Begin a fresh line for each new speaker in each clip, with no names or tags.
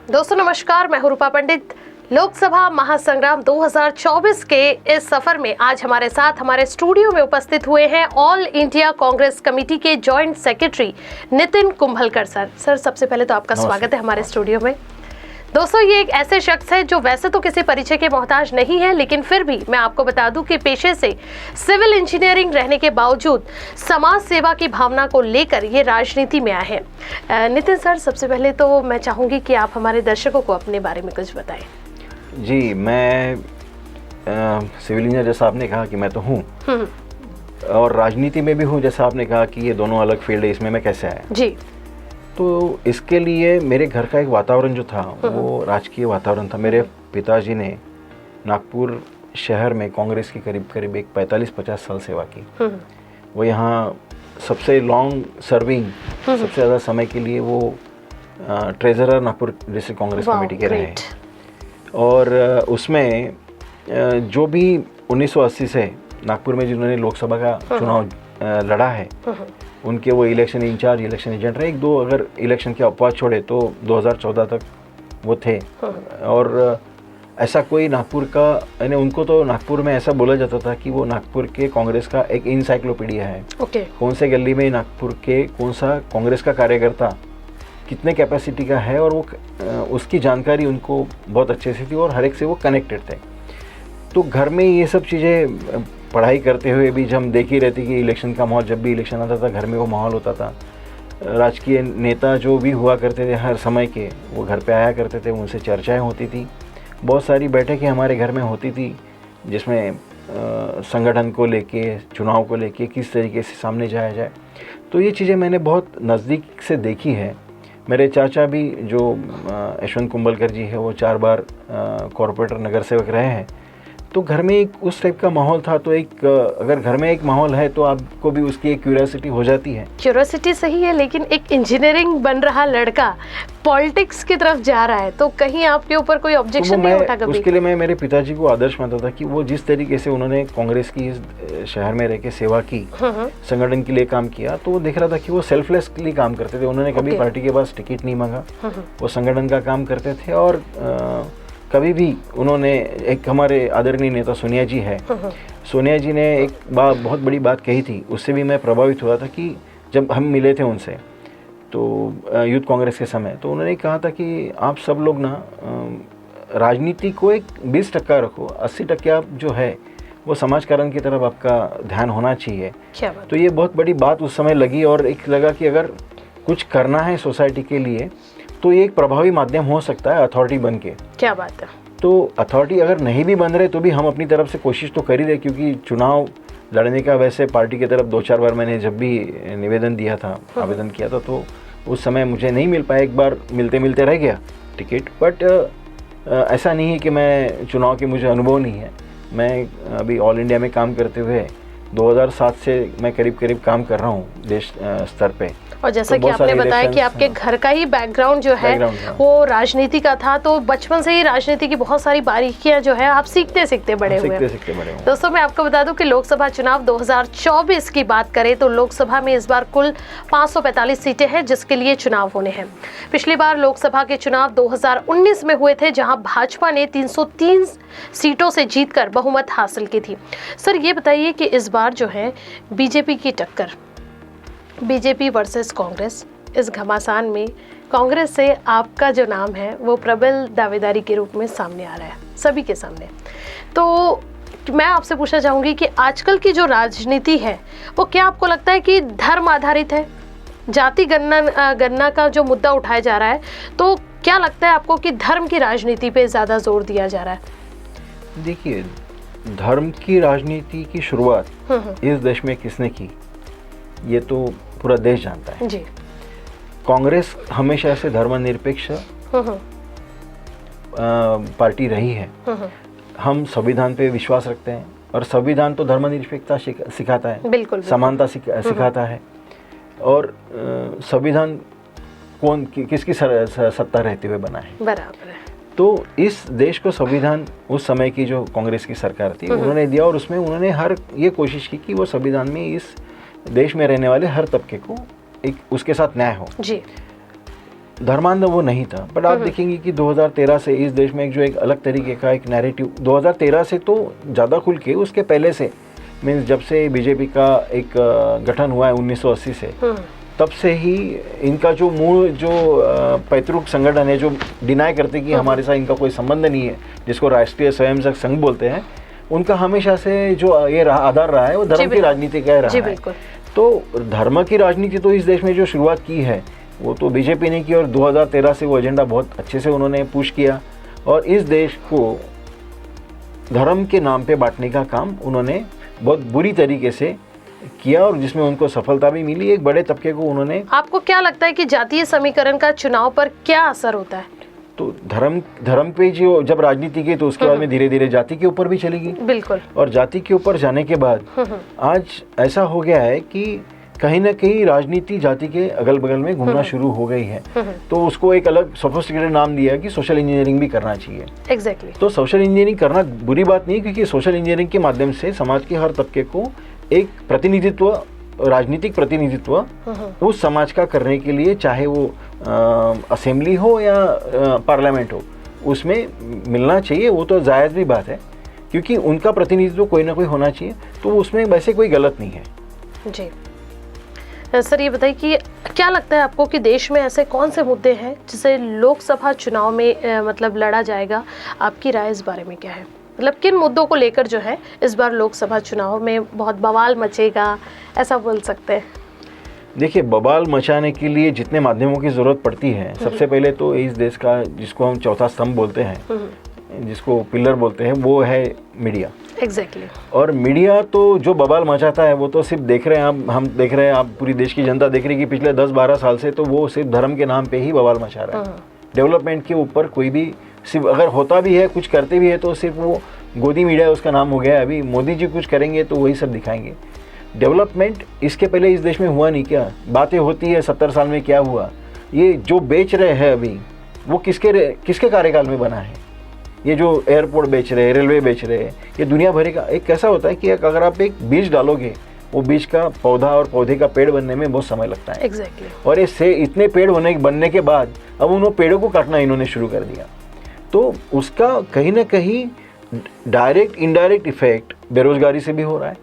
दोस्तों नमस्कार, मैं हूं रूपा पंडित। लोकसभा महासंग्राम 2024 के इस सफर में आज हमारे साथ हमारे स्टूडियो में उपस्थित हुए हैं ऑल इंडिया कांग्रेस कमेटी के joint secretary Nitin Kumbhalkar sir. Sir सबसे पहले तो आपका स्वागत है हमारे स्टूडियो में। दोस्तों ये एक ऐसे शख्स है जो वैसे तो किसी परिचय के मोहताज नहीं है, लेकिन फिर भी मैं आपको बता दूं कि पेशे से सिविल इंजीनियरिंग रहने के बावजूद समाज सेवा की भावना को लेकर ये राजनीति में आए हैं। नितिन सर, सबसे पहले तो मैं चाहूंगी कि आप हमारे दर्शकों को अपने बारे में कुछ बताएं।
जी, मैं सिविल इंजीनियर जैसा आपने कहा कि मैं तो हूँ, और राजनीति में भी हूँ जैसा आपने कहा कि ये दोनों अलग फील्ड है, इसमें मैं कैसे आया।
जी,
तो इसके लिए मेरे घर का एक वातावरण जो था वो राजकीय वातावरण था। मेरे पिताजी ने नागपुर शहर में कांग्रेस की करीब एक 45-50 साल सेवा की। वो यहाँ सबसे लॉन्ग सर्विंग, सबसे ज़्यादा समय के लिए वो treasurer Nagpur district Congress committee के रहे। और उसमें जो भी 1980 से नागपुर में जिन्होंने लोकसभा का चुनाव लड़ा है, उनके वो इलेक्शन इंचार्ज, इलेक्शन एजेंट रहे। एक दो अगर इलेक्शन के अपवाद छोड़े तो 2014 तक वो थे। और ऐसा कोई नागपुर का, यानी उनको तो नागपुर में ऐसा बोला जाता था कि वो नागपुर के कांग्रेस का एक इंसाइक्लोपीडिया है। कौन से गली में नागपुर के कौन सा कांग्रेस का कार्यकर्ता कितने कैपेसिटी का है, और वो उसकी जानकारी उनको बहुत अच्छे से थी और हर एक से वो कनेक्टेड थे। तो घर में ये सब चीज़ें पढ़ाई करते हुए भी हम देख ही रहते कि इलेक्शन का माहौल, जब भी इलेक्शन आता था घर में वो माहौल होता था। राजकीय नेता जो भी हुआ करते थे हर समय के, वो घर पे आया करते थे, उनसे चर्चाएं होती थी। बहुत सारी बैठकें हमारे घर में होती थी जिसमें संगठन को लेके, चुनाव को लेके किस तरीके से सामने जाया जाए। तो ये चीज़ें मैंने बहुत नज़दीक से देखी है। मेरे चाचा भी जो यशवंत कुंभलकर जी है, वो 4 बार कॉरपोरेटर नगर सेवक रहे हैं। तो घर में एक उस टाइप का माहौल था। तो एक अगर घर में एक माहौल है तो आपको भी उसकी एक क्यूरियोसिटी हो जाती है।
क्यूरियोसिटी सही है, लेकिन एक इंजीनियरिंग बन रहा लड़का पॉलिटिक्स की तरफ जा रहा है, तो कहीं आपके ऊपर कोई ऑब्जेक्शन नहीं उठा कभी?
उसके लिए मैं मेरे पिताजी को आदर्श मानता था कि वो जिस तरीके से उन्होंने कांग्रेस की इस शहर में रह के सेवा की, संगठन के लिए काम किया, तो वो देख रहा था कि वो सेल्फलेसली काम करते थे। उन्होंने कभी पार्टी के पास टिकट नहीं मांगा, वो संगठन का काम करते थे। और कभी भी उन्होंने, एक हमारे आदरणीय नेता सोनिया जी है, सोनिया जी ने एक बहुत बड़ी बात कही थी, उससे भी मैं प्रभावित हुआ था कि जब हम मिले थे उनसे तो यूथ कांग्रेस के समय, तो उन्होंने कहा था कि आप सब लोग ना राजनीति को एक 20% रखो, 80% आप जो है वो समाजकारण की तरफ आपका ध्यान होना चाहिए। तो ये बहुत बड़ी बात उस समय लगी, और एक लगा कि अगर कुछ करना है सोसाइटी के लिए तो ये एक प्रभावी माध्यम हो सकता है अथॉरिटी बन के।
क्या बात है।
तो अथॉरिटी अगर नहीं भी बन रहे तो भी हम अपनी तरफ से कोशिश तो कर ही रहे, क्योंकि चुनाव लड़ने का वैसे पार्टी की तरफ 2-4 बार मैंने जब भी निवेदन दिया था, आवेदन किया था, तो उस समय मुझे नहीं मिल पाया। एक बार मिलते मिलते रह गया टिकट। बट ऐसा नहीं है कि मैं चुनाव की मुझे अनुभव नहीं है। मैं अभी ऑल इंडिया में काम करते हुए 2007 से मैं करीब काम कर रहा हूँ देश स्तर पे।
और जैसा कि आपने बताया कि आपके घर का ही बैकग्राउंड जो है वो राजनीति का था, तो बचपन से ही राजनीति की बहुत सारी बारीकियां जो है आप सीखते बड़े हुए। दोस्तों मैं आपको बता दूं कि लोकसभा चुनाव 2024 की बात करें तो लोकसभा में इस बार कुल 545 सीटें हैं जिसके लिए चुनाव होने हैं। पिछली बार लोकसभा के चुनाव 2019 में हुए थे, जहां भाजपा ने 303 सीटों से जीतकर बहुमत हासिल की थी। सर ये बताइए कि इस बार जो है बीजेपी की टक्कर, बीजेपी वर्सेस कांग्रेस, इस घमासान में कांग्रेस से आपका जो नाम है वो प्रबल दावेदारी के रूप में सामने आ रहा है सभी के सामने। तो मैं आपसे पूछना चाहूँगी कि आजकल की जो राजनीति है वो क्या आपको लगता है कि धर्म आधारित है? जाति गणना का जो मुद्दा उठाया जा रहा है, तो क्या लगता है आपको कि धर्म की राजनीति पे ज़्यादा जोर दिया जा रहा है?
देखिए, धर्म की राजनीति की शुरुआत इस देश में किसने की, ये तो पूरा देश जानता है जी। कांग्रेस हमेशा से धर्मनिरपेक्ष पार्टी रही है। हम संविधान पे विश्वास रखते हैं, और संविधान तो धर्मनिरपेक्षता सिखाता है, बिल्कुल। समानता सिखाता है। और संविधान किसकी सत्ता रहते हुए बना है? बराबर है। तो इस देश को संविधान उस समय की जो कांग्रेस की सरकार थी उन्होंने दिया, और उसमें उन्होंने हर ये कोशिश की कि वो संविधान में इस देश में रहने वाले हर तबके को एक उसके साथ न्याय हो जी। धर्मांध वो नहीं था, बट आप देखेंगे कि 2013 से इस देश में एक जो एक अलग तरीके का एक नैरेटिव 2013 से तो ज़्यादा खुल के उसके पहले से मीन्स जब से बीजेपी का एक गठन हुआ है 1980 से, तब से ही इनका जो मूल जो पैतृक संगठन है जो डिनाई करते कि हमारे साथ इनका कोई संबंध नहीं है, जिसको राष्ट्रीय स्वयंसेवक संघ बोलते हैं, उनका हमेशा से जो ये आधार रहा है वो धर्म की राजनीति का रहा है। तो धर्म की राजनीति तो इस देश में जो शुरुआत की है वो तो बीजेपी ने की और 2013 से वो एजेंडा बहुत अच्छे से उन्होंने पुश किया और इस देश को धर्म के नाम पे बांटने का काम उन्होंने बहुत बुरी तरीके से किया और जिसमें उनको सफलता भी मिली। एक बड़े तबके को उन्होंने।
आपको क्या लगता है कि जातीय समीकरण का चुनाव पर क्या असर होता है?
तो धर्म पे जो जब राजनीति की तो उसके बाद में धीरे धीरे जाति के ऊपर भी चलेगी।
बिल्कुल।
और जाति के ऊपर जाने के बाद आज ऐसा हो गया है कि कहीं ना कहीं राजनीति जाति के अगल बगल में घूमना शुरू हो गई है। तो उसको एक अलग सोफिस्टिकेटेड नाम दिया कि सोशल इंजीनियरिंग भी करना चाहिए।
एग्जैक्टली।
तो सोशल इंजीनियरिंग करना बुरी बात नहीं, क्योंकि सोशल इंजीनियरिंग के माध्यम से समाज के हर तबके को एक प्रतिनिधित्व, राजनीतिक प्रतिनिधित्व उस समाज का करने के लिए, चाहे वो असेंबली हो या पार्लियामेंट हो, उसमें मिलना चाहिए। वो तो जायज़ भी बात है, क्योंकि उनका प्रतिनिधित्व कोई ना कोई होना चाहिए, तो उसमें वैसे कोई गलत नहीं है।
जी सर, ये बताइए कि क्या लगता है आपको कि देश में ऐसे कौन से मुद्दे हैं जिसे लोकसभा चुनाव में मतलब लड़ा जाएगा? आपकी राय इस बारे में क्या है? मतलब किन मुद्दों को लेकर जो है इस बार लोकसभा चुनाव में बहुत बवाल मचेगा, ऐसा बोल सकते हैं?
देखिए, बवाल मचाने के लिए जितने माध्यमों की ज़रूरत पड़ती है, सबसे पहले तो इस देश का जिसको हम चौथा स्तंभ बोलते हैं, जिसको पिलर बोलते हैं, वो है मीडिया।
एग्जैक्टली।
और मीडिया तो जो बवाल मचाता है वो तो सिर्फ देख रहे हैं हम देख रहे हैं, आप पूरी देश की जनता देख रही है कि पिछले 10-12 साल से तो वो सिर्फ धर्म के नाम पे ही बवाल मचा रहा है। डेवलपमेंट के ऊपर कोई भी सिर्फ अगर होता भी है, कुछ करते भी है, तो सिर्फ वो गोदी मीडिया उसका नाम हो गया है। अभी मोदी जी कुछ करेंगे तो वही सब दिखाएंगे। डेवलपमेंट इसके पहले इस देश में हुआ नहीं क्या? बातें होती है 70 साल में क्या हुआ? ये जो बेच रहे हैं अभी वो किसके कार्यकाल में बना है? ये जो एयरपोर्ट बेच रहे हैं, रेलवे बेच रहे हैं, ये दुनिया भर का एक कैसा होता है कि अगर आप एक बीज डालोगे, वो बीज का पौधा और पौधे का पेड़ बनने में बहुत समय लगता है।
एग्जैक्टली।
और इससे इतने पेड़ बनने के बाद अब उन पेड़ों को काटना इन्होंने शुरू कर दिया। तो उसका कहीं ना कहीं डायरेक्ट इनडायरेक्ट इफेक्ट बेरोजगारी से भी हो रहा है।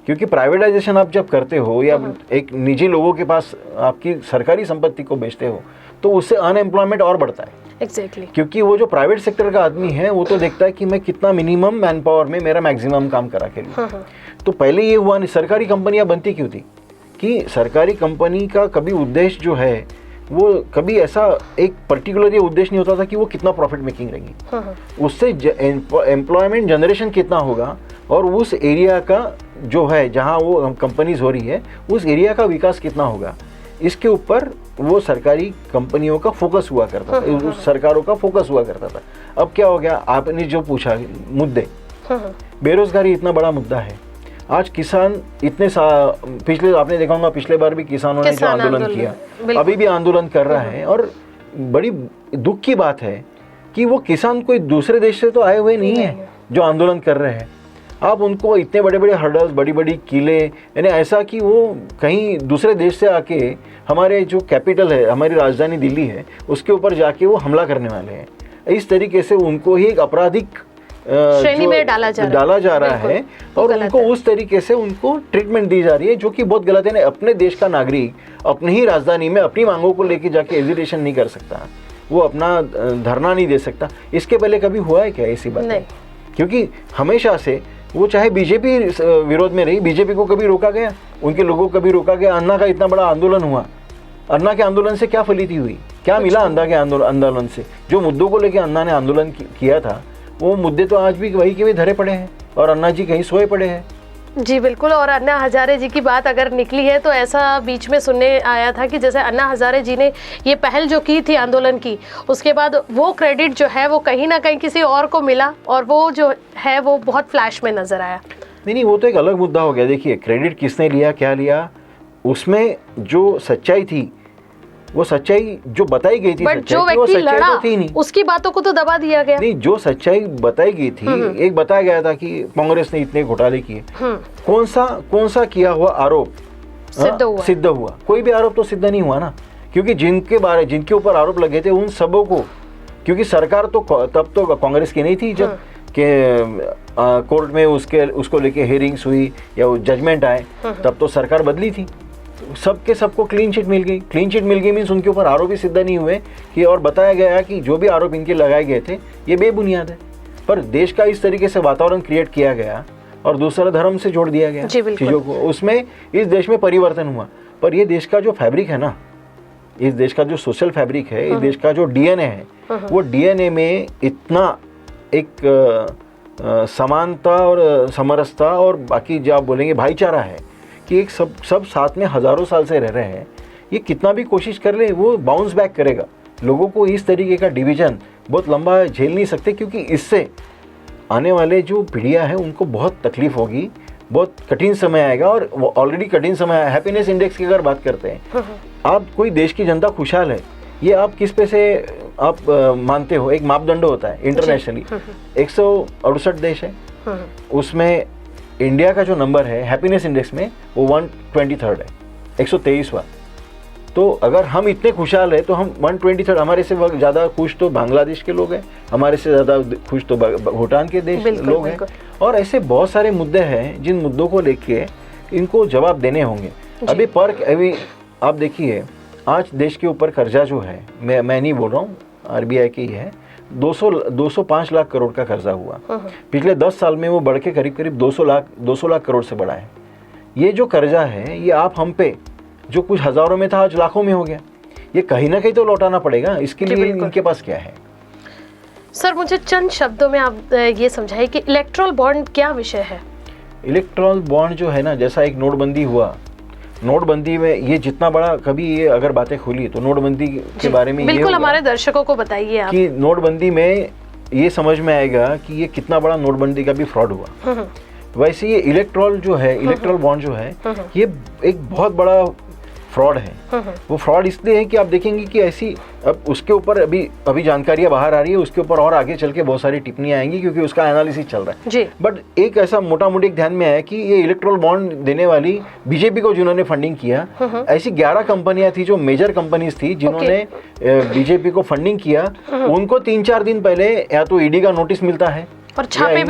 क्योंकि प्राइवेटाइजेशन आप जब करते हो या एक निजी लोगों के पास आपकी सरकारी संपत्ति को बेचते हो, तो उससे अनएम्प्लॉयमेंट और बढ़ता है।
एग्जैक्टली।
क्योंकि वो जो प्राइवेट सेक्टर का आदमी है वो तो देखता है कि मैं कितना मिनिमम मैन पावर में मेरा मैक्सिमम काम करा के लिए। तो पहले ये हुआ नहीं, सरकारी कंपनियां बनती क्यों थी कि सरकारी कंपनी का कभी उद्देश्य जो है वो कभी ऐसा एक पर्टिकुलर ये उद्देश्य नहीं होता था कि वो कितना प्रॉफिट मेकिंग रहेगी, उससे एम्प्लॉयमेंट जनरेशन कितना होगा और उस एरिया का जो है जहाँ वो कंपनीज हो रही है उस एरिया का विकास कितना होगा, इसके ऊपर वो सरकारी कंपनियों का फोकस हुआ करता था, उस सरकारों का फोकस हुआ करता था। अब क्या हो गया, आपने जो पूछा मुद्दे, बेरोजगारी इतना बड़ा मुद्दा है। आज किसान इतने पिछले आपने देखा होगा पिछले बार भी किसानों ने जो आंदोलन किया, अभी भी आंदोलन कर रहा है। और बड़ी दुख की बात है कि वो किसान कोई दूसरे देश से तो आए हुए नहीं है जो आंदोलन कर रहे हैं। आप उनको इतने बड़े बड़े हर्डल्स, बड़ी बड़ी किले, यानी ऐसा कि वो कहीं दूसरे देश से आके हमारे जो कैपिटल है, हमारी राजधानी दिल्ली है, उसके ऊपर जाके वो हमला करने वाले हैं। इस तरीके से उनको ही एक आपराधिक
श्रेणी में डाला जा रहा
है और उनको उस तरीके से उनको ट्रीटमेंट दी जा रही है, जो कि बहुत गलत है। अपने देश का नागरिक अपनी ही राजधानी में अपनी मांगों को लेके जाके एजिटेशन नहीं कर सकता, वो अपना धरना नहीं दे सकता। इसके पहले कभी हुआ है क्या ऐसी बात? क्योंकि हमेशा से वो चाहे बीजेपी विरोध में रही, बीजेपी को कभी रोका गया, उनके लोगों को कभी रोका गया। अन्ना का इतना बड़ा आंदोलन हुआ, अन्ना के आंदोलन से क्या फलिती हुई, क्या मिला अन्ना के आंदोलन से? जो मुद्दों को लेकर अन्ना ने आंदोलन किया था वो मुद्दे तो आज भी वही के वही धरे पड़े हैं और अन्ना जी कहीं सोए पड़े हैं।
जी बिल्कुल। और अन्ना हजारे जी की बात अगर निकली है तो ऐसा बीच में सुनने आया था कि जैसे अन्ना हजारे जी ने ये पहल जो की थी आंदोलन की, उसके बाद वो क्रेडिट जो है वो कहीं ना कहीं किसी और को मिला और वो जो है वो बहुत फ्लैश में नजर आया।
नहीं, वो तो एक अलग मुद्दा हो गया। देखिए, क्रेडिट किसने लिया, क्या लिया, उसमें जो सच्चाई थी वो सच्चाई जो बताई गई थी,
बट जो व्यक्ति लड़ा
तो थी नहीं,
उसकी बातों को तो दबा दिया गया।
नहीं, जो सच्चाई बताई गई थी, एक बताया गया था कि कांग्रेस ने इतने घोटाले किए। कौन सा किया हुआ आरोप सिद्ध हुआ? कोई भी आरोप तो सिद्ध नहीं हुआ ना, क्योंकि जिनके ऊपर आरोप लगे थे उन सबों को, क्योंकि सरकार तो तब तो कांग्रेस की नहीं थी जब के कोर्ट में उसको लेके हियरिंग्स हुई या जजमेंट आए, तब तो सरकार बदली थी। सबको क्लीन चिट मिल गई। क्लीन चिट मिल गई मीन्स उनके ऊपर आरोप ही सिद्ध नहीं हुए कि, और बताया गया कि जो भी आरोप इनके लगाए गए थे ये बेबुनियाद है। पर देश का इस तरीके से वातावरण क्रिएट किया गया और दूसरा धर्म से जोड़ दिया गया चीज़ों को, उसमें इस देश में परिवर्तन हुआ। पर ये देश का जो फैब्रिक है ना, इस देश का जो सोशल फैब्रिक है, इस देश का जो डीएनए है, वो डीएनए में इतना एक समानता और समरसता और बाकी जो आप बोलेंगे भाईचारा है कि एक सब साथ में हज़ारों साल से रह रहे हैं। ये कितना भी कोशिश कर ले वो बाउंस बैक करेगा। लोगों को इस तरीके का डिवीज़न बहुत लंबा झेल नहीं सकते, क्योंकि इससे आने वाले जो पीढ़ियाँ हैं उनको बहुत तकलीफ होगी, बहुत कठिन समय आएगा। और ऑलरेडी कठिन समय आया। हैप्पीनेस इंडेक्स की अगर बात करते हैं, आप कोई देश की जनता खुशहाल है, ये आप किस पे से आप मानते हो? एक मापदंड होता है इंटरनेशनली। 168 देश है, उसमें इंडिया का जो नंबर है हैप्पीनेस इंडेक्स में वो 123 है, 123वां। तो अगर हम इतने खुशहाल है तो हम 123, हमारे से ज़्यादा खुश तो बांग्लादेश के लोग हैं, हमारे से ज़्यादा खुश तो भूटान के देश लोग हैं। और ऐसे बहुत सारे मुद्दे हैं जिन मुद्दों को लेके इनको जवाब देने होंगे। अभी आप देखिए, आज देश के ऊपर कर्जा जो है, मैं नहीं बोल रहा हूँ, आरबीआई की है, 205 लाख करोड़ का कर्जा हुआ। पिछले 10 साल में वो बढ़ के करीब 200 लाख करोड़ से बढ़ा है। ये जो कर्जा है, ये आप हम पे जो कुछ हज़ारों में था आज लाखों में हो गया। ये कहीं ना कहीं तो लौटाना पड़ेगा। इसके लिए इनके पास क्या है?
सर, मुझे चंद शब्दों में आप ये समझाइए कि इलेक्ट्रल बॉन्ड क्या विषय है?
इलेक्ट्रल बॉन्ड जो है ना, जैसा एक नोटबंदी हुआ, नोटबंदी में ये जितना बड़ा, कभी ये अगर बातें खुली तो नोटबंदी के बारे में
बिल्कुल हमारे दर्शकों को बताइए आप
कि नोटबंदी में ये समझ में आएगा कि ये कितना बड़ा नोटबंदी का भी फ्रॉड हुआ। वैसे ये इलेक्ट्रल जो है, इलेक्ट्रल बॉन्ड जो है, ये एक बहुत बड़ा फ्रॉड है। वो फ्रॉड इसलिए है कि आप देखेंगे कि ऐसी, अब उसके ऊपर अभी जानकारियां बाहर आ रही है, उसके ऊपर और आगे चल के बहुत सारी टिप्पणियां आएंगी क्योंकि उसका एनालिसिस चल रहा है। बट एक ऐसा मोटा मोटी ध्यान में आया कि ये इलेक्ट्रल बॉन्ड देने वाली बीजेपी को जिन्होंने फंडिंग किया, ऐसी 11 कंपनियां थी जो मेजर कंपनीज थी जिन्होंने बीजेपी को फंडिंग किया। उनको 3-4 दिन पहले या तो ईडी का नोटिस मिलता है
और
छापे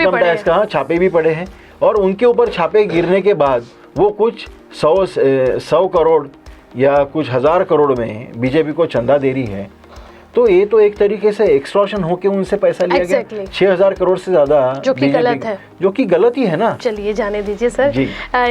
भी पड़े हैं, और उनके ऊपर छापे गिरने के बाद वो कुछ 100 करोड़ या कुछ 1000 करोड़ में बीजेपी को चंदा दे रही है। तो ये तो एक तरीके से एक्सटॉर्शन होके उनसे पैसा लिया गया 6000 करोड़ से ज्यादा,
जो कि गलत है,
जो कि गलत ही है ना।
चलिए जाने दीजिए सर।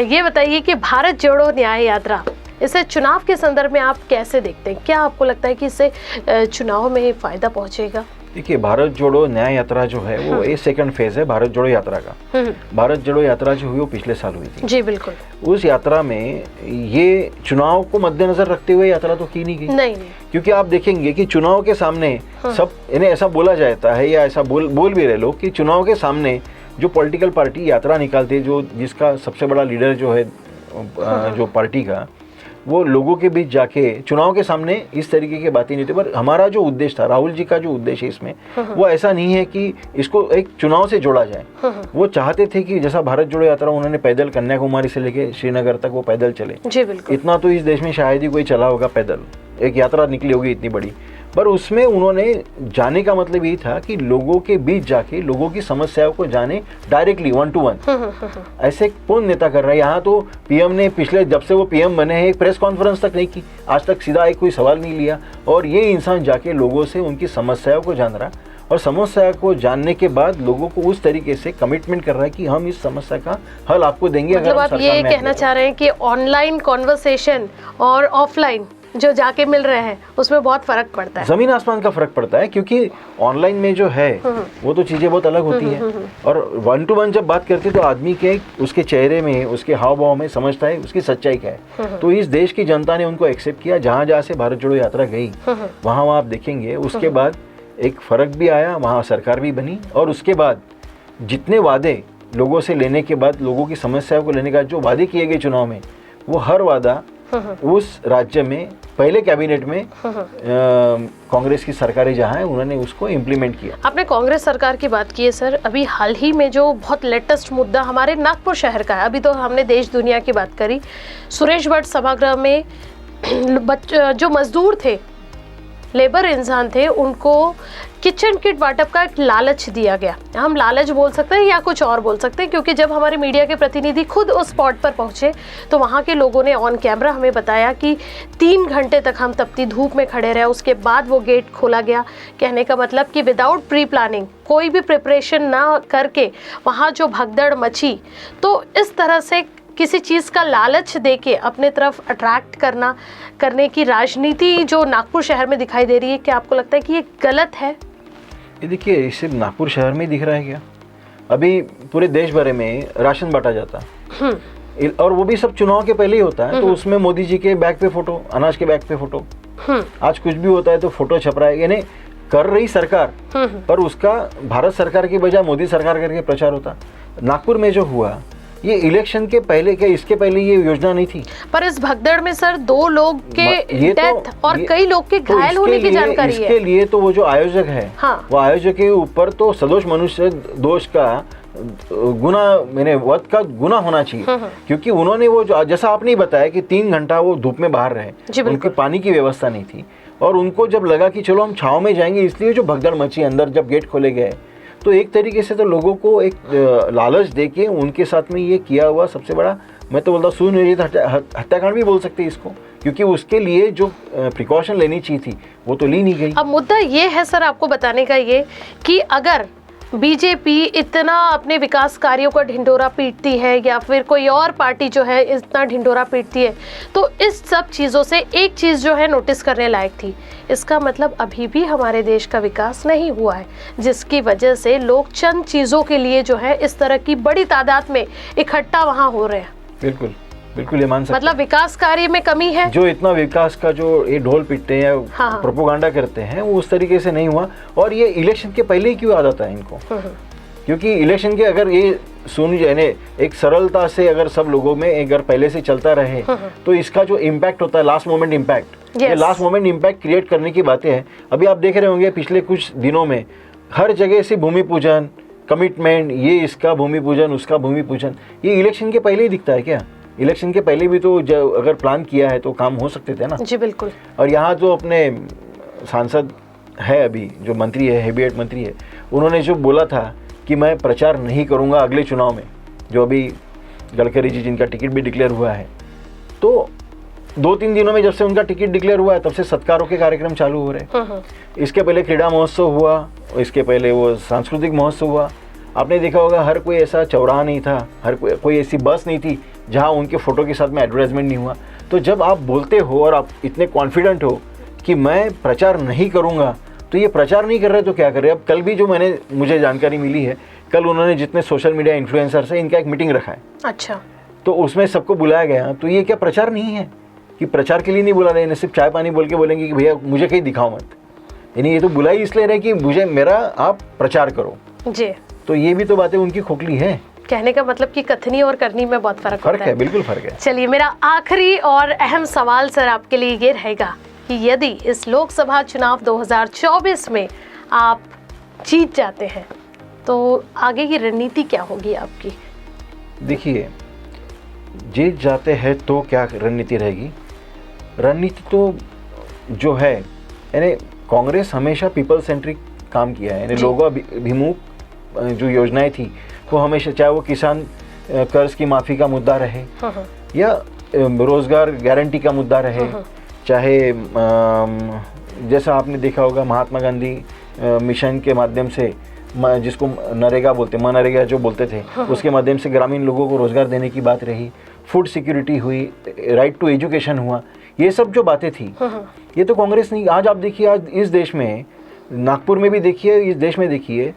ये बताइए कि भारत जोड़ो न्याय यात्रा, इसे चुनाव के संदर्भ में आप कैसे देखते हैं? क्या आपको लगता है कि इससे चुनाव में फायदा पहुंचेगा? देखिए, भारत जोड़ो न्याय यात्रा जो है वो ये सेकंड फेज है भारत जोड़ो यात्रा का। भारत जोड़ो यात्रा जो हुई वो पिछले साल हुई थी। जी बिल्कुल।
उस यात्रा में ये चुनाव को मद्देनजर रखते हुए यात्रा तो की नहीं गई।
नहीं। क्योंकि
आप देखेंगे कि चुनाव के सामने सब इन्हें ऐसा बोला जाता है या ऐसा बोल भी रहे लोग कि चुनाव के सामने जो पॉलिटिकल पार्टी यात्रा निकालती है, जो जिसका सबसे बड़ा लीडर जो है जो पार्टी का, वो लोगों के बीच जाके चुनाव के सामने इस तरीके की बातें नहीं थी। पर हमारा जो उद्देश्य था, राहुल जी का जो उद्देश्य इसमें, वो ऐसा नहीं है कि इसको एक चुनाव से जोड़ा जाए। वो चाहते थे कि जैसा भारत जोड़ो यात्रा उन्होंने पैदल कन्याकुमारी से लेके श्रीनगर तक वो पैदल चले।
जी बिल्कुल।
इतना तो इस देश में शायद ही कोई चला होगा पैदल, एक यात्रा निकली होगी इतनी बड़ी। पर उसमें उन्होंने जाने का मतलब यही था कि लोगों के बीच जाके लोगों की समस्याओं को जाने डायरेक्टली 1 to 1। ऐसे कौन नेता कर रहा है? यहाँ तो पीएम ने पिछले जब से वो पीएम बने हैं एक प्रेस कॉन्फ्रेंस तक नहीं की, आज तक सीधा एक कोई सवाल नहीं लिया। और ये इंसान जाके लोगों से उनकी समस्याओं को जान रहा, और समस्या को जानने के बाद लोगों को उस तरीके से कमिटमेंट कर रहा है कि हम इस समस्या का हल आपको देंगे।
मतलब आप ये कहना चाह रहे हैं कि ऑनलाइन कॉन्वर्सेशन और ऑफलाइन जो जाके मिल रहे हैं उसमें बहुत फर्क पड़ता है,
जमीन आसमान का फर्क पड़ता है। क्योंकि ऑनलाइन में जो है वो तो चीजें बहुत अलग होती है, और 1 to 1 जब बात करती है तो आदमी के उसके चेहरे में, उसके हाव भाव में समझता है उसकी सच्चाई क्या है। तो इस देश की जनता ने उनको एक्सेप्ट किया। जहाँ जहाँ से भारत जोड़ो यात्रा गई वहाँ आप देखेंगे उसके बाद एक फर्क भी आया, वहाँ सरकार भी बनी। और उसके बाद जितने वादे लोगों से लेने के बाद, लोगों की समस्याओं को लेने का जो वादे किए गए चुनाव में, वो हर वादा उस राज्य में पहले कैबिनेट में कांग्रेस की सरकारें जहाँ है उन्होंने उसको इम्प्लीमेंट किया।
आपने कांग्रेस सरकार की बात की है सर, अभी हाल ही में जो बहुत लेटेस्ट मुद्दा हमारे नागपुर शहर का है, अभी तो हमने देश दुनिया की बात करी, सुरेश भट्ट सभागृह में जो मजदूर थे, लेबर इंसान थे, उनको किचन किट वाटप का एक लालच दिया गया। हम लालच बोल सकते हैं या कुछ और बोल सकते हैं, क्योंकि जब हमारे मीडिया के प्रतिनिधि खुद उस स्पॉट पर पहुंचे तो वहां के लोगों ने ऑन कैमरा हमें बताया कि 3 घंटे तक हम तपती धूप में खड़े रहे, उसके बाद वो गेट खोला गया। कहने का मतलब कि विदाउट प्री प्लानिंग, कोई भी प्रिपरेशन ना करके वहाँ जो भगदड़ मची, तो इस तरह से किसी चीज़ का लालच देके अपने तरफ अट्रैक्ट करने की राजनीति जो नागपुर शहर में दिखाई दे रही है, क्या आपको लगता है कि ये गलत है?
ये देखिए, सिर्फ नागपुर शहर में ही दिख रहा है क्या? अभी पूरे देश भर में राशन बांटा जाता है और वो भी सब चुनाव के पहले ही होता है। तो उसमें मोदी जी के बैग पे फोटो, अनाज के बैग पे फोटो, आज कुछ भी होता है तो फोटो छप रहा है। यानी कर रही सरकार, पर उसका भारत सरकार की बजाय मोदी सरकार करके प्रचार होता। नागपुर में जो हुआ, ये इलेक्शन के पहले क्या, इसके पहले ये योजना नहीं थी।
पर इस भगदड़ में सर 2 लोग के डेथ और कई लोग के घायल होने की जानकारी है।
इसके लिए तो वो जो आयोजक है, हाँ। वो आयोजक के ऊपर तो सदोष मनुष्य दोष का गुना, मैंने वध का गुना होना चाहिए, क्योंकि उन्होंने वो जो, जैसा आपने ही बताया कि 3 घंटा वो धूप में बाहर रहे, उनके पानी की व्यवस्था नहीं थी, और उनको जब लगा कि चलो हम छाव में जाएंगे, इसलिए जो भगदड़ मची अंदर जब गेट खोले गए, तो एक तरीके से तो लोगों को एक लालच देके उनके साथ में ये किया हुआ सबसे बड़ा, मैं तो बोलता सुनियोजित हत्याकांड भी बोल सकते हैं इसको, क्योंकि उसके लिए जो प्रिकॉशन लेनी चाहिए थी वो तो ली नहीं गई।
अब मुद्दा ये है सर आपको बताने का ये कि अगर बीजेपी इतना अपने विकास कार्यों का ढिंढोरा पीटती है या फिर कोई और पार्टी जो है इतना ढिंढोरा पीटती है, तो इस सब चीज़ों से एक चीज़ जो है नोटिस करने लायक थी, इसका मतलब अभी भी हमारे देश का विकास नहीं हुआ है, जिसकी वजह से लोग चंद चीज़ों के लिए जो है इस तरह की बड़ी तादाद में इकट्ठा वहाँ हो रहे हैं।
बिल्कुल बिल्कुल, ये मान सकते,
मतलब विकास कार्य में कमी है।
जो इतना विकास का जो ये ढोल पीटते हैं या हाँ। प्रोपोगंडा करते हैं, वो उस तरीके से नहीं हुआ। और ये इलेक्शन के पहले ही क्यों आ जाता है इनको, क्योंकि इलेक्शन के अगर ये सुन जाए एक सरलता से, अगर सब लोगों में अगर पहले से चलता रहे, तो इसका जो इम्पैक्ट होता है, लास्ट मोमेंट इम्पैक्ट, ये लास्ट मोमेंट इम्पैक्ट क्रिएट करने की बातें हैं। अभी आप देख रहे होंगे पिछले कुछ दिनों में हर जगह से भूमि पूजन, कमिटमेंट, ये इसका भूमि पूजन, उसका भूमि पूजन, ये इलेक्शन के पहले ही दिखता है क्या? इलेक्शन के पहले भी तो अगर प्लान किया है तो काम हो सकते थे ना।
जी बिल्कुल।
और यहाँ जो अपने सांसद है, अभी जो मंत्री है, हेवीवेट मंत्री है, उन्होंने जो बोला था कि मैं प्रचार नहीं करूँगा अगले चुनाव में, जो अभी गडकरी जी जिनका टिकट भी डिक्लेयर हुआ है, तो 2-3 दिनों में जब से उनका टिकट डिक्लेयर हुआ है तब से सत्कारों के कार्यक्रम चालू हो रहे हैं। इसके पहले क्रीड़ा महोत्सव हुआ, इसके पहले वो सांस्कृतिक महोत्सव हुआ। आपने देखा होगा हर कोई ऐसा चौराहा नहीं था, हर कोई ऐसी बस नहीं थी जहां उनके फ़ोटो के साथ में एडवर्टाइजमेंट नहीं हुआ। तो जब आप बोलते हो और आप इतने कॉन्फिडेंट हो कि मैं प्रचार नहीं करूंगा, तो ये प्रचार नहीं कर रहे तो क्या कर रहे? अब कल भी जो मुझे जानकारी मिली है, कल उन्होंने जितने सोशल मीडिया इन्फ्लुएंसर्स हैं, इनका एक मीटिंग रखा है।
अच्छा। तो
उसमें सबको बुलाया गया, तो ये क्या प्रचार नहीं है कि प्रचार के लिए नहीं बुला रहे, सिर्फ चाय पानी बोल के बोलेंगे कि भैया मुझे कहीं दिखाओ मत, यानी ये तो बुलाई इसलिए रहे कि मुझे मेरा आप प्रचार करो जी। तो ये भी तो बातें उनकी खोखली है।
कहने का मतलब कि कथनी और करनी में बहुत फर्क होता है।
बिल्कुल फर्क है।
चलिए, मेरा आखिरी और अहम सवाल सर आपके लिए ये रहेगा कि यदि इस लोकसभा चुनाव 2024 में आप जीत जाते हैं तो आगे की रणनीति क्या होगी आपकी?
देखिए, जीत जाते हैं तो क्या रणनीति रहेगी? रणनीति तो जो है, यानी कांग्रेस हमेशा पीपल सेंट्रिक काम किया है, यानी लोगों अभिमुख जो योजनाएं थी वो हमेशा, चाहे वो किसान कर्ज की माफ़ी का मुद्दा रहे या रोज़गार गारंटी का मुद्दा रहे, चाहे जैसा आपने देखा होगा महात्मा गांधी मिशन के माध्यम से, जिसको नरेगा बोलते, मनरेगा जो बोलते थे, उसके माध्यम से ग्रामीण लोगों को रोज़गार देने की बात रही, फूड सिक्योरिटी हुई, राइट टू एजुकेशन हुआ, ये सब जो बातें थी ये तो कांग्रेस नहीं। आज आप देखिए, आज इस देश में, नागपुर में भी देखिए, इस देश में देखिए,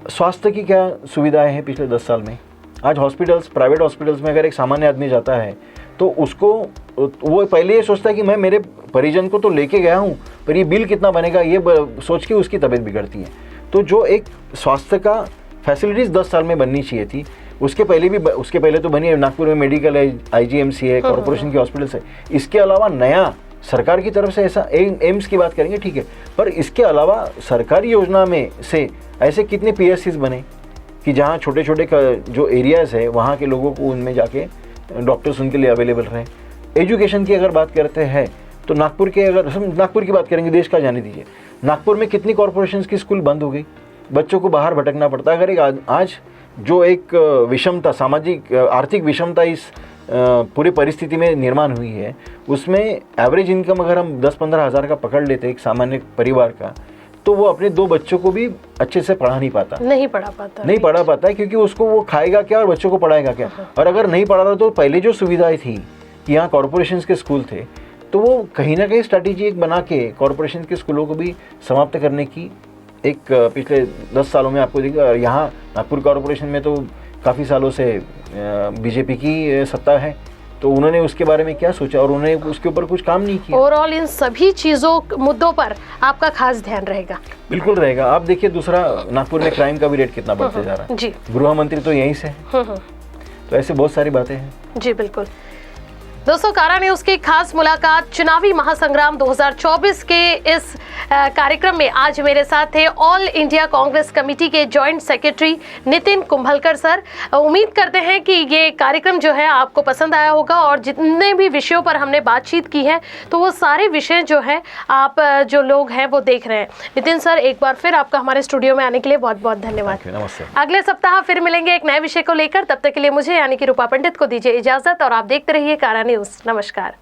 स्वास्थ्य की क्या सुविधाएं हैं पिछले 10 साल में। आज हॉस्पिटल्स, प्राइवेट हॉस्पिटल्स में अगर एक सामान्य आदमी जाता है तो उसको, वो पहले ये सोचता है कि मैं मेरे परिजन को तो लेके गया हूँ, पर ये बिल कितना बनेगा, ये सोच के उसकी तबीयत बिगड़ती है। तो जो एक स्वास्थ्य का फैसिलिटीज़ 10 साल में बननी चाहिए थी, उसके पहले तो बनी है। नागपुर में मेडिकल है, IGMC है, कॉर्पोरेशन के हॉस्पिटल्स है। इसके अलावा नया सरकार की तरफ से ऐसा एम्स की बात करेंगे, ठीक है, पर इसके अलावा सरकारी योजना में से ऐसे कितने PSCs बने कि जहाँ छोटे छोटे जो एरियाज़ है वहाँ के लोगों को उनमें जाके डॉक्टर्स उनके लिए अवेलेबल रहे। एजुकेशन की अगर बात करते हैं तो नागपुर के, अगर हम नागपुर की बात करेंगे, देश का जाने दीजिए, नागपुर में कितनी कॉरपोरेशंस की स्कूल बंद हो गई, बच्चों को बाहर भटकना पड़ता है। अगर एक आज जो एक विषमता, सामाजिक आर्थिक विषमता इस पूरी परिस्थिति में निर्माण हुई है, उसमें एवरेज इनकम अगर हम 10-15 हज़ार का पकड़ लेते एक सामान्य परिवार का, तो वो अपने 2 बच्चों को भी अच्छे से पढ़ा नहीं पाता है, क्योंकि उसको वो खाएगा क्या और बच्चों को पढ़ाएगा क्या। और अगर नहीं पढ़ा रहा तो पहले जो सुविधाएं थी कि यहाँ कॉरपोरेशंस के स्कूल थे, तो वो कहीं ना कहीं स्ट्रैटेजी एक बना के कॉरपोरेशन के स्कूलों को भी समाप्त करने की एक पिछले 10 सालों में आपको देखिए। यहाँ नागपुर कॉरपोरेशन में तो काफ़ी सालों से बीजेपी की सत्ता है, तो उन्होंने उसके बारे में क्या सोचा और उन्होंने उसके ऊपर कुछ काम नहीं किया।
ओवरऑल इन सभी चीज़ों, मुद्दों पर आपका खास ध्यान रहेगा।
बिल्कुल रहेगा। आप देखिए, दूसरा, नागपुर में क्राइम का भी रेट कितना बढ़ते जा रहा है जी। गृह मंत्री तो यहीं से है। तो ऐसे बहुत सारी बातें हैं
जी। बिल्कुल दोस्तों, कारा न्यूज़ की खास मुलाकात चुनावी महासंग्राम 2024 के इस कार्यक्रम में आज मेरे साथ थे ऑल इंडिया कांग्रेस कमेटी के joint secretary Nitin Kumbhalkar sir. उम्मीद करते हैं कि ये कार्यक्रम जो है आपको पसंद आया होगा और जितने भी विषयों पर हमने बातचीत की है, तो वो सारे विषय जो है आप जो लोग हैं वो देख रहे हैं। नितिन सर, एक बार फिर आपका हमारे स्टूडियो में आने के लिए बहुत बहुत धन्यवाद।
नमस्ते।
अगले सप्ताह फिर मिलेंगे एक नए विषय को लेकर। तब तक के लिए मुझे यानी कि रूपा पंडित को दीजिए इजाजत और आप देखते रहिए कारा न्यूज़। नमस्कार।